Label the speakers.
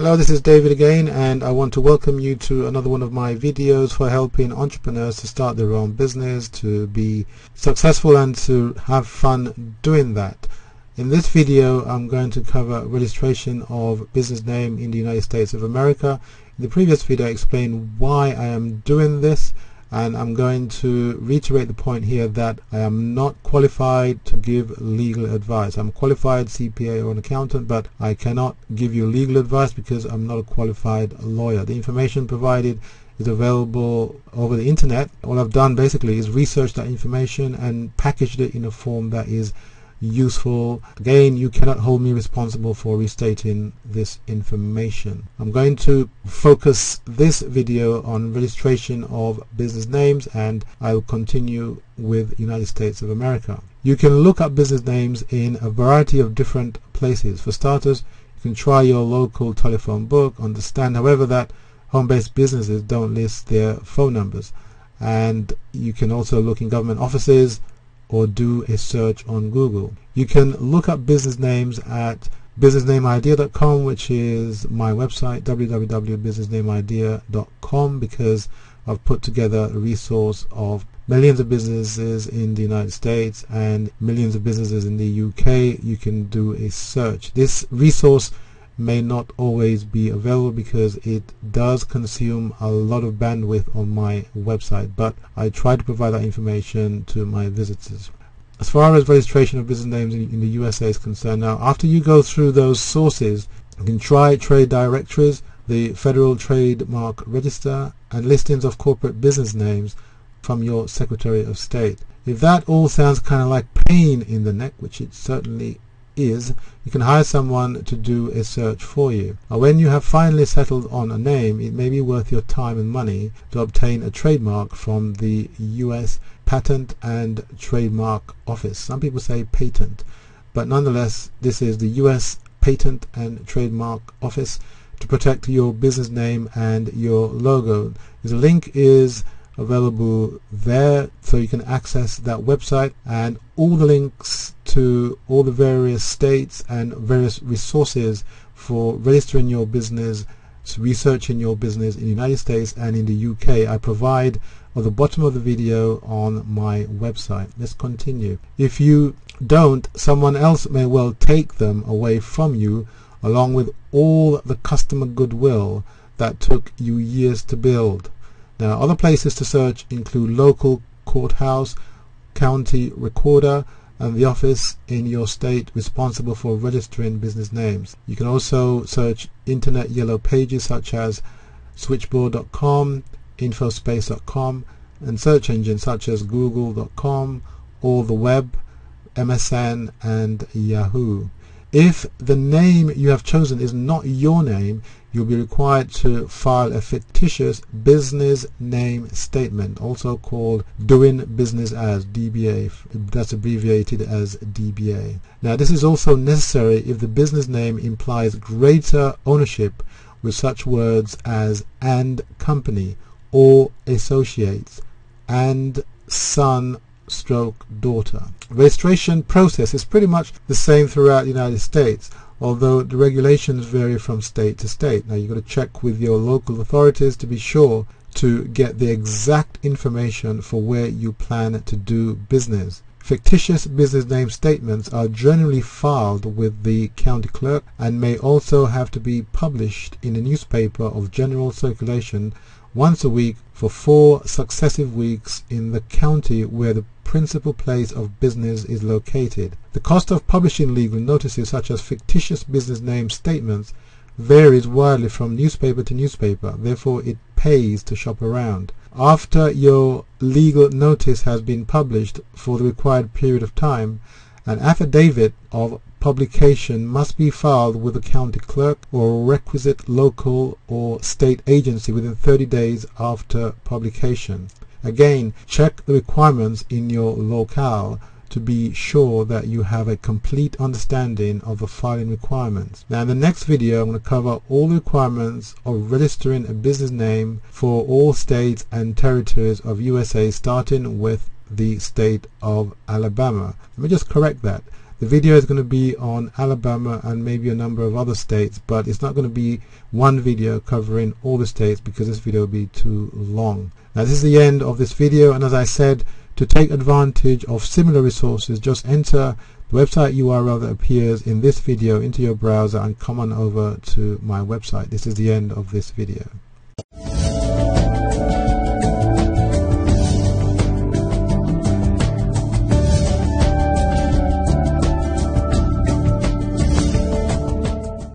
Speaker 1: Hello, this is David again, and I want to welcome you to another one of my videos for helping entrepreneurs to start their own business, to be successful and to have fun doing that. In this video I'm going to cover registration of business name in the United States of America. In the previous video I explained why I am doing this, and I'm going to reiterate the point here that I am not qualified to give legal advice. I'm a qualified CPA or an accountant, but I cannot give you legal advice because I'm not a qualified lawyer. The information provided is available over the internet. All I've done basically is research that information and packaged it in a form that is useful. Again, you cannot hold me responsible for restating this information. I'm going to focus this video on registration of business names, and I'll continue with United States of America. You can look up business names in a variety of different places. For starters, you can try your local telephone book. Understand, however, that home-based businesses don't list their phone numbers, and you can also look in government offices or do a search on Google. You can look up business names at businessnameidea.com, which is my website, www.businessnameidea.com, because I've put together a resource of millions of businesses in the United States and millions of businesses in the UK. You can do a search. This resource may not always be available because it does consume a lot of bandwidth on my website, but I try to provide that information to my visitors. As far as registration of business names in the USA is concerned, now after you go through those sources, you can try trade directories, the Federal Trademark Register, and listings of corporate business names from your Secretary of State. If that all sounds kind of like pain in the neck, which it certainly is, you can hire someone to do a search for you. Now, when you have finally settled on a name, it may be worth your time and money to obtain a trademark from the US Patent and Trademark Office. Some people say patent, but nonetheless this is the US Patent and Trademark Office to protect your business name and your logo. The link is available there, so you can access that website, and all the links to all the various states and various resources for registering your business, researching your business in the United States and in the UK, I provide at the bottom of the video on my website. Let's continue. If you don't, someone else may well take them away from you, along with all the customer goodwill that took you years to build. Now, other places to search include local courthouse, county recorder, and the office in your state responsible for registering business names. You can also search internet yellow pages such as switchboard.com, infospace.com, and search engines such as google.com, or the web, MSN, and Yahoo. If the name you have chosen is not your name, you'll be required to file a fictitious business name statement, also called doing business as, DBA. That's abbreviated as DBA. Now, this is also necessary if the business name implies greater ownership with such words as and company, or associates, and son stroke daughter. Registration process is pretty much the same throughout the United States, although the regulations vary from state to state. Now, you've got to check with your local authorities to be sure to get the exact information for where you plan to do business. Fictitious business name statements are generally filed with the county clerk and may also have to be published in a newspaper of general circulation once a week for 4 successive weeks in the county where the principal place of business is located. The cost of publishing legal notices such as fictitious business name statements varies widely from newspaper to newspaper, therefore it pays to shop around. After your legal notice has been published for the required period of time, an affidavit of publication must be filed with the county clerk or requisite local or state agency within 30 days after publication. Again, check the requirements in your locale to be sure that you have a complete understanding of the filing requirements. Now, in the next video, I'm going to cover all the requirements of registering a business name for all states and territories of USA, starting with the state of Alabama. Let me just correct that. The video is going to be on Alabama and maybe a number of other states, but it's not going to be one video covering all the states because this video will be too long. Now this is the end of this video, and as I said, to take advantage of similar resources, just enter the website URL that appears in this video into your browser and come on over to my website. This is the end of this video.